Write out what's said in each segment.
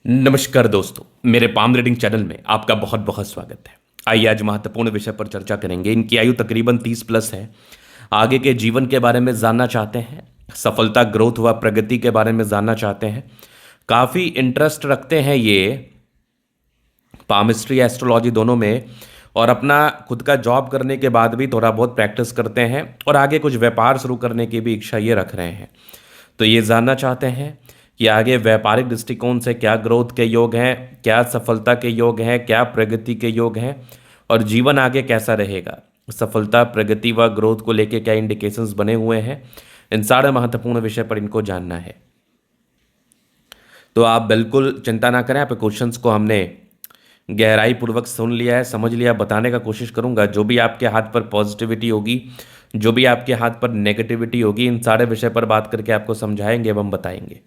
नमस्कार दोस्तों, मेरे पाम रीडिंग चैनल में आपका बहुत बहुत स्वागत है। आइए आज महत्वपूर्ण विषय पर चर्चा करेंगे। इनकी आयु तकरीबन 30 प्लस है। आगे के जीवन के बारे में जानना चाहते हैं, सफलता, ग्रोथ व प्रगति के बारे में जानना चाहते हैं। काफ़ी इंटरेस्ट रखते हैं ये पामिस्ट्री एस्ट्रोलॉजी दोनों में, और अपना खुद का जॉब करने के बाद भी थोड़ा बहुत प्रैक्टिस करते हैं और आगे कुछ व्यापार शुरू करने की भी इच्छा ये रख रहे हैं। तो ये जानना चाहते हैं कि आगे व्यापारिक दृष्टिकोण से क्या ग्रोथ के योग हैं, क्या सफलता के योग हैं, क्या प्रगति के योग हैं, और जीवन आगे कैसा रहेगा। सफलता, प्रगति व ग्रोथ को लेके क्या इंडिकेशंस बने हुए हैं, इन सारे महत्वपूर्ण विषय पर इनको जानना है। तो आप बिल्कुल चिंता ना करें। आप क्वेश्चंस को हमने गहराई पूर्वक सुन लिया है, समझ लिया। बताने का कोशिश करूंगा जो भी आपके हाथ पर पॉजिटिविटी होगी, जो भी आपके हाथ पर नेगेटिविटी होगी, इन सारे विषय पर बात करके आपको समझाएंगे एवं बताएंगे।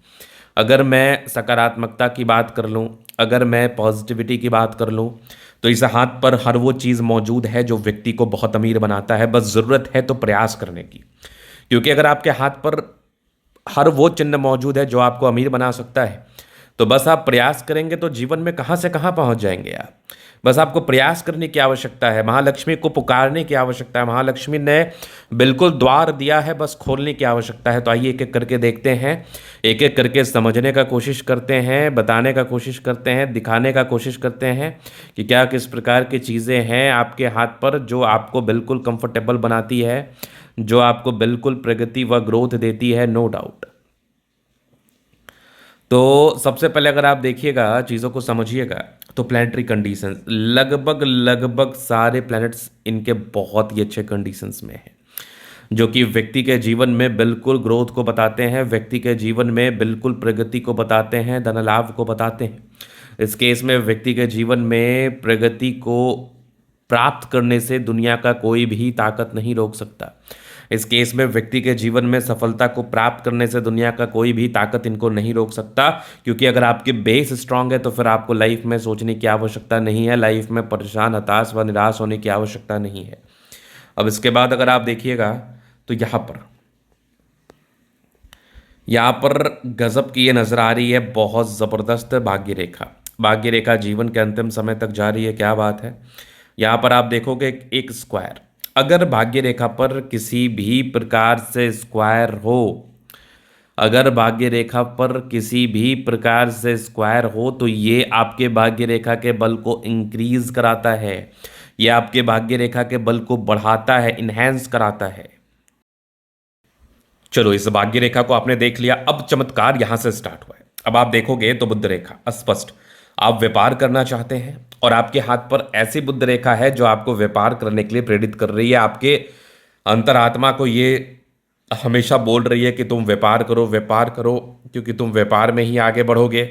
अगर मैं सकारात्मकता की बात कर लूँ, अगर मैं पॉजिटिविटी की बात कर लूँ, तो इस हाथ पर हर वो चीज़ मौजूद है जो व्यक्ति को बहुत अमीर बनाता है। बस ज़रूरत है तो प्रयास करने की। क्योंकि अगर आपके हाथ पर हर वो चिन्ह मौजूद है जो आपको अमीर बना सकता है, तो बस आप प्रयास करेंगे तो जीवन में कहाँ से कहाँ पहुँच जाएंगे आप। बस आपको प्रयास करने की आवश्यकता है, महालक्ष्मी को पुकारने की आवश्यकता है। महालक्ष्मी ने बिल्कुल द्वार दिया है, बस खोलने की आवश्यकता है। तो आइए एक एक करके देखते हैं, एक एक करके समझने का कोशिश करते हैं, बताने का कोशिश करते हैं, दिखाने का कोशिश करते हैं कि क्या किस प्रकार की चीज़ें हैं आपके हाथ पर जो आपको बिल्कुल कंफर्टेबल बनाती है, जो आपको बिल्कुल प्रगति व ग्रोथ देती है, नो डाउट। तो सबसे पहले अगर आप देखिएगा, चीज़ों को समझिएगा, तो प्लानिटरी कंडीशंस लगभग लगभग सारे प्लैनेट्स इनके बहुत ही अच्छे कंडीशंस में हैं, जो कि व्यक्ति के जीवन में बिल्कुल ग्रोथ को बताते हैं, व्यक्ति के जीवन में बिल्कुल प्रगति को बताते हैं, धन लाभ को बताते हैं। इस केस में व्यक्ति के जीवन में प्रगति को प्राप्त करने से दुनिया का कोई भी ताकत नहीं रोक सकता। इस केस में व्यक्ति के जीवन में सफलता को प्राप्त करने से दुनिया का कोई भी ताकत इनको नहीं रोक सकता। क्योंकि अगर आपकी बेस स्ट्रांग है तो फिर आपको लाइफ में सोचने की आवश्यकता नहीं है, लाइफ में परेशान, हताश व निराश होने की आवश्यकता नहीं है। अब इसके बाद अगर आप देखिएगा तो यहाँ पर गजब की ये नजर आ रही है, बहुत ज़बरदस्त भाग्य रेखा। भाग्य रेखा जीवन के अंतिम समय तक जा रही है, क्या बात है। यहाँ पर आप देखोगे एक स्क्वायर, अगर भाग्य रेखा पर किसी भी प्रकार से स्क्वायर हो, अगर भाग्य रेखा पर किसी भी प्रकार से स्क्वायर हो, तो ये आपके भाग्य रेखा के बल को इंक्रीज कराता है, ये आपके भाग्य रेखा के बल को बढ़ाता है, इनहेंस कराता है। चलो, इस भाग्य रेखा को आपने देख लिया। अब चमत्कार यहां से स्टार्ट हुआ है। अब आप देखोगे तो बुध रेखा स्पष्ट, आप व्यापार करना चाहते हैं और आपके हाथ पर ऐसी बुध रेखा है जो आपको व्यापार करने के लिए प्रेरित कर रही है। आपके अंतरात्मा को ये हमेशा बोल रही है कि तुम व्यापार करो, व्यापार करो, क्योंकि तुम व्यापार में ही आगे बढ़ोगे।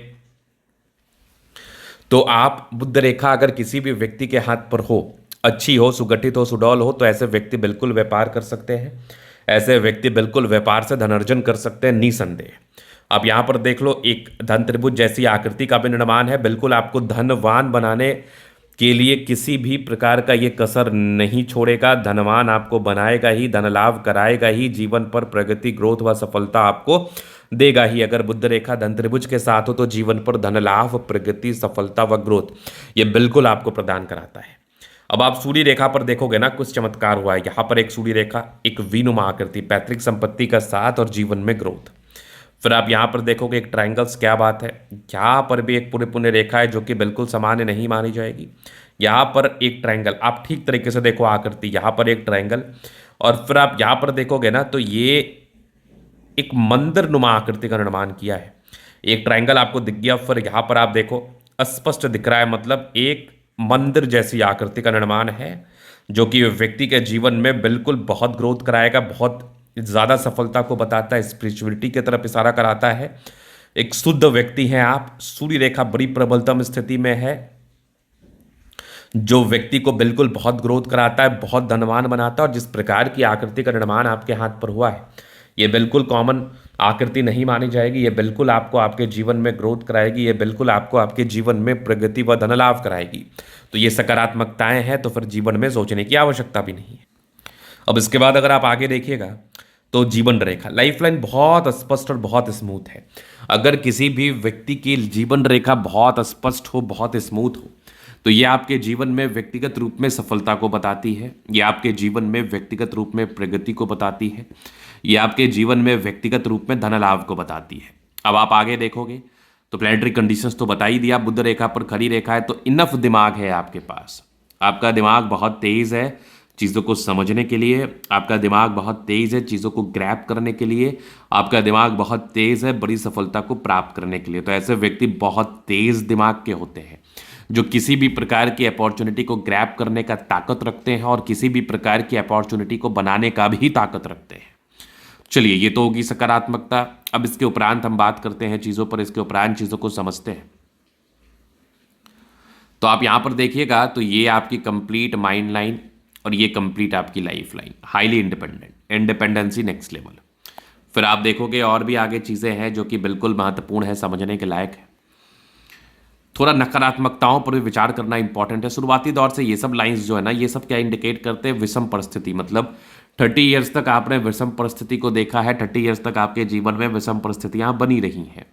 तो आप बुध रेखा अगर किसी भी व्यक्ति के हाथ पर हो, अच्छी हो, सुगठित हो, सुडौल हो, तो ऐसे व्यक्ति बिल्कुल व्यापार कर सकते हैं। ऐसे व्यक्ति बिल्कुल व्यापार से धन अर्जन कर सकते हैं, निसंदेह। आप यहाँ पर देख लो, एक धन त्रिभुज जैसी आकृति का भी निर्माण है। बिल्कुल आपको धनवान बनाने के लिए किसी भी प्रकार का ये कसर नहीं छोड़ेगा। धनवान आपको बनाएगा ही, धन लाभ कराएगा ही, जीवन पर प्रगति, ग्रोथ व सफलता आपको देगा ही। अगर बुध रेखा धन त्रिभुज के साथ हो तो जीवन पर धन लाभ, प्रगति, सफलता व ग्रोथ ये बिल्कुल आपको प्रदान कराता है। अब आप सूर्य रेखा पर देखोगे ना, कुछ चमत्कार हुआ है। यहाँ पर एक सूर्य रेखा, एक वीनुमा आकृति, पैतृक संपत्ति का साथ और जीवन में ग्रोथ। फिर आप यहाँ पर देखोगे एक ट्रायंगल्स, क्या बात है। यहाँ पर भी एक पूरे पुण्य रेखा है जो कि बिल्कुल सामान्य नहीं मानी जाएगी। यहाँ पर एक ट्रायंगल, आप ठीक तरीके से देखो आकृति, यहाँ पर एक ट्रायंगल, और फिर आप यहाँ पर देखोगे ना तो ये एक मंदिर नुमा आकृति का निर्माण किया है। एक ट्रायंगल आपको दिख गया, फिर यहाँ पर आप देखो स्पष्ट दिख रहा है, मतलब एक मंदिर जैसी आकृति का निर्माण है, जो कि व्यक्ति के जीवन में बिल्कुल बहुत ग्रोथ कराएगा, बहुत ज़्यादा सफलता को बताता है, स्पिरिचुअलिटी की तरफ इशारा कराता है। एक शुद्ध व्यक्ति हैं आप। सूर्य रेखा बड़ी प्रबलतम स्थिति में है, जो व्यक्ति को बिल्कुल बहुत ग्रोथ कराता है, बहुत धनवान बनाता है। और जिस प्रकार की आकृति का निर्माण आपके हाथ पर हुआ है, ये बिल्कुल कॉमन आकृति नहीं मानी जाएगी। ये बिल्कुल आपको आपके जीवन में ग्रोथ कराएगी, ये बिल्कुल आपको आपके जीवन में प्रगति व धन लाभ कराएगी। तो ये सकारात्मकताएं हैं, तो फिर जीवन में सोचने की आवश्यकता भी नहीं है। अब इसके बाद अगर आप आगे देखिएगा तो जीवन रेखा, लाइफ लाइन बहुत स्पष्ट और बहुत स्मूथ है। अगर किसी भी व्यक्ति की जीवन रेखा बहुत स्पष्ट हो, बहुत स्मूथ हो, तो ये आपके जीवन में व्यक्तिगत रूप में सफलता को बताती है। ये आपके जीवन में व्यक्तिगत रूप में प्रगति को बताती है। ये आपके जीवन में व्यक्तिगत रूप में धन लाभ को बताती है। अब आप आगे देखोगे तो प्लेनेटरी कंडीशंस तो बता ही दिया, बुध रेखा पर खड़ी रेखा है तो इनफ दिमाग है आपके पास। आपका दिमाग बहुत तेज है चीज़ों को समझने के लिए, आपका दिमाग बहुत तेज है चीज़ों को ग्रैब करने के लिए, आपका दिमाग बहुत तेज है बड़ी सफलता को प्राप्त करने के लिए। तो ऐसे व्यक्ति बहुत तेज दिमाग के होते हैं जो किसी भी प्रकार की अपॉर्चुनिटी को ग्रैब करने का ताकत रखते हैं और किसी भी प्रकार की अपॉर्चुनिटी को बनाने का भी ताकत रखते हैं। चलिए, ये तो होगी सकारात्मकता। अब इसके उपरांत हम बात करते हैं चीज़ों पर, इसके उपरांत चीज़ों को समझते हैं। तो आप यहां पर देखिएगा तो ये आपकी कंप्लीट माइंड लाइन और ये कंप्लीट आपकी life line, highly independent, independency next level. फिर आप देखोगे और भी आगे चीज़ें हैं जो कि बिल्कुल महत्वपूर्ण है, समझने के लायक है। थोड़ा नकारात्मकताओं पर भी विचार करना इंपॉर्टेंट है। शुरुआती दौर से ये सब लाइंस जो है ना, ये सब क्या इंडिकेट करते हैं, विषम परिस्थिति। मतलब 30 ईयर्स तक आपने विषम परिस्थिति को देखा है, 30 ईयर्स तक आपके जीवन में विषम परिस्थितियां बनी रही हैं।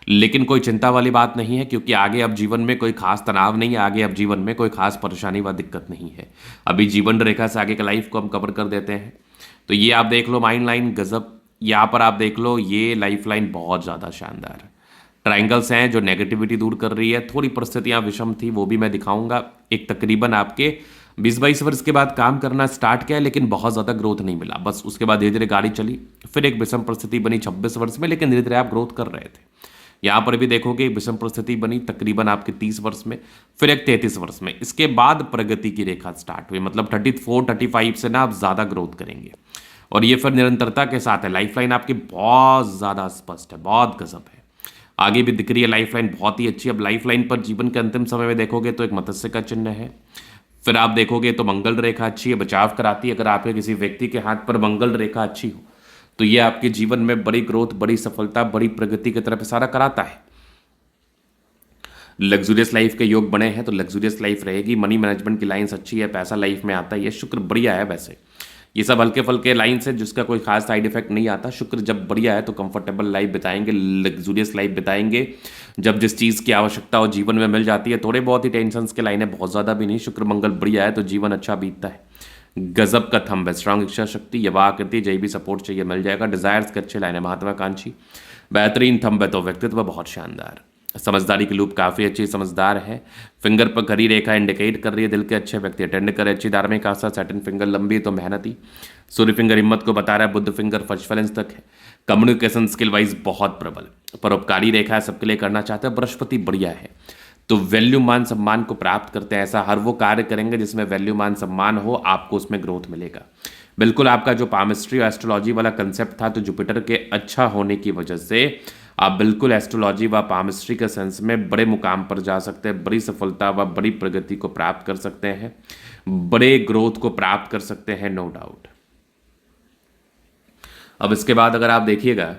लेकिन कोई चिंता वाली बात नहीं है, क्योंकि आगे अब जीवन में कोई खास तनाव नहीं है, आगे अब जीवन में कोई खास परेशानी व दिक्कत नहीं है। अभी जीवन रेखा से आगे का लाइफ को हम कवर कर देते हैं। तो ये आप देख लो माइंड लाइन गजब। यहाँ पर आप देख लो ये लाइफ लाइन बहुत ज़्यादा शानदार है। ट्राइंगल्स हैं जो नेगेटिविटी दूर कर रही है। थोड़ी परिस्थितियां विषम थी, वो भी मैं दिखाऊंगा। एक तकरीबन आपके 20-22 वर्ष के बाद काम करना स्टार्ट किया, लेकिन बहुत ज़्यादा ग्रोथ नहीं मिला। बस उसके बाद धीरे धीरे गाड़ी चली, फिर एक विषम परिस्थिति बनी 26 वर्ष में, लेकिन धीरे धीरे आप ग्रोथ कर रहे थे। यहाँ पर भी देखोगे विषम परिस्थिति बनी तकरीबन आपके 30 वर्ष में, फिर एक 33 वर्ष में। इसके बाद प्रगति की रेखा स्टार्ट हुई, मतलब 34-35 से ना आप ज़्यादा ग्रोथ करेंगे। और ये फिर निरंतरता के साथ है। लाइफ लाइन आपकी बहुत ज़्यादा स्पष्ट है, बहुत गजब है। आगे भी दिख रही है लाइफ लाइन बहुत ही अच्छी। अब लाइफ लाइन पर जीवन के अंतिम समय में देखोगे तो एक मत्स्य का चिन्ह है। फिर आप देखोगे तो मंगल रेखा अच्छी है, बचाव कराती है। अगर आपके किसी व्यक्ति के हाथ पर मंगल रेखा अच्छी हो तो ये आपके जीवन में बड़ी ग्रोथ, बड़ी सफलता, बड़ी प्रगति की तरफ इशारा कराता है। लग्जूरियस लाइफ के योग बने हैं तो लग्जूरियस लाइफ रहेगी। मनी मैनेजमेंट की लाइन्स अच्छी है, पैसा लाइफ में आता है। ये शुक्र बढ़िया है। वैसे ये सब हल्के फुल्के लाइन्स है जिसका कोई खास साइड इफेक्ट नहीं आता। शुक्र जब बढ़िया है तो कंफर्टेबल लाइफ बिताएंगे, लग्जूरियस लाइफ बिताएंगे। जब जिस चीज़ की आवश्यकता हो जीवन में मिल जाती है, थोड़े बहुत ही टेंशन्स के लाइन है, बहुत ज़्यादा भी नहीं। शुक्र मंगल बढ़िया है तो जीवन अच्छा बीतता है। गजब का थंब है, स्ट्रांग इच्छा शक्ति, युवा आकृति, जय भी सपोर्ट चाहिए मिल जाएगा। डिजायर्स के अच्छे लाइन है, महत्वाकांक्षी, बेहतरीन थंब है तो व्यक्तित्व बहुत शानदार। समझदारी की लूप काफ़ी अच्छी, समझदार है। फिंगर पर खड़ी रेखा इंडिकेट कर रही है दिल के अच्छे व्यक्ति अटेंड करे। अच्छी धार्मिक आस्था, सैटन फिंगर लंबी तो मेहनती। सूर्य फिंगर हिम्मत को बता रहा है। बुद्ध फिंगर फर्स्ट फैलेंस तक है। कम्युनिकेशन स्किल वाइज बहुत प्रबल। परोपकारी रेखा है, सबके लिए करना चाहते हैं। बृहस्पति बढ़िया है तो वैल्यू मान सम्मान को प्राप्त करते हैं। ऐसा हर वो कार्य करेंगे जिसमें वैल्यू मान सम्मान हो, आपको उसमें ग्रोथ मिलेगा। बिल्कुल आपका जो पामिस्ट्री और एस्ट्रोलॉजी वाला कंसेप्ट था, तो जुपिटर के अच्छा होने की वजह से आप बिल्कुल एस्ट्रोलॉजी व पामिस्ट्री के सेंस में बड़े मुकाम पर जा सकते हैं, बड़ी सफलता व बड़ी प्रगति को प्राप्त कर सकते हैं, बड़े ग्रोथ को प्राप्त कर सकते हैं, नो डाउट। अब इसके बाद अगर आप देखिएगा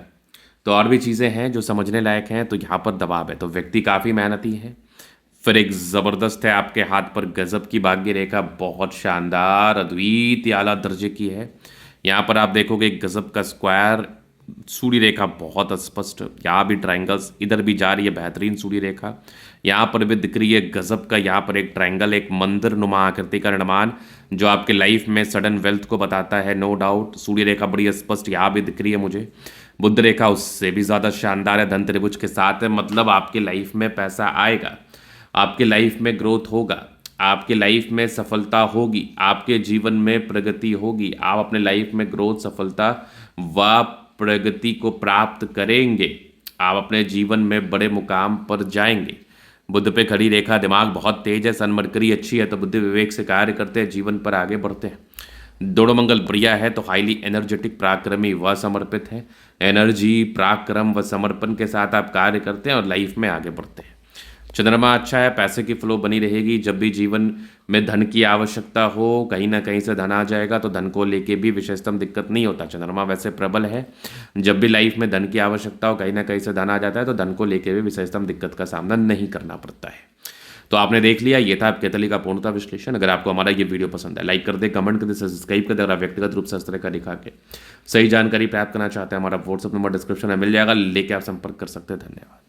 तो और भी चीज़ें हैं जो समझने लायक हैं। तो यहाँ पर दबाव है तो व्यक्ति काफ़ी मेहनती है। फिर एक ज़बरदस्त है आपके हाथ पर गजब की भाग्य रेखा, बहुत शानदार, अद्वितीय, आला दर्जे की है। यहाँ पर आप देखोगे एक गजब का स्क्वायर, सूर्य रेखा बहुत स्पष्ट। यहाँ भी ट्राइंगल्स, इधर भी जा रही है बेहतरीन सूर्य रेखा। यहाँ पर भी दिख रही है गजब का, यहाँ पर एक ट्राइंगल, एक मंदिर नुमा आकृति का निर्माण जो आपके लाइफ में सडन वेल्थ को बताता है, नो डाउट। सूर्य रेखा बड़ी स्पष्ट यहाँ भी दिख रही है मुझे। बुध रेखा उससे भी ज़्यादा शानदार है, धन त्रिभुज के साथ है। मतलब आपके लाइफ में पैसा आएगा, आपके लाइफ में ग्रोथ होगा, आपके लाइफ में सफलता होगी, आपके जीवन में प्रगति होगी। आप अपने लाइफ में ग्रोथ, सफलता व प्रगति को प्राप्त करेंगे। आप अपने जीवन में बड़े मुकाम पर जाएंगे। बुध पे खड़ी रेखा, दिमाग बहुत तेज है, सन मरकरी अच्छी है तो बुद्धि विवेक से कार्य करते हैं, जीवन पर आगे बढ़ते हैं। दोनों मंगल बढ़िया है तो हाईली एनर्जेटिक, पराक्रमी व समर्पित है। एनर्जी, पराक्रम व समर्पण के साथ आप कार्य करते हैं और लाइफ में आगे बढ़ते हैं। चंद्रमा अच्छा है, पैसे की फ्लो बनी रहेगी। जब भी जीवन में धन की आवश्यकता हो, कहीं ना कहीं से धन आ जाएगा, तो धन को लेके भी विशेषतम दिक्कत नहीं होता। चंद्रमा वैसे प्रबल है, जब भी लाइफ में धन की आवश्यकता हो, कहीं ना कहीं से धन आ जाता है, तो धन को लेके भी विशेषतम दिक्कत का सामना नहीं करना पड़ता है। तो आपने देख लिया, ये था केतली का पूर्णतः विश्लेषण। अगर आपको हमारा ये वीडियो पसंद है, लाइक कर दे, कमेंट कर दे, सब्सक्राइब कर दे। अगर आप व्यक्तिगत रूप से इस तरह का दिखा के सही जानकारी प्राप्त करना चाहते हैं, हमारा व्हाट्सअप नंबर डिस्क्रिप्शन में मिल जाएगा, लेके आप संपर्क कर सकते हैं। धन्यवाद।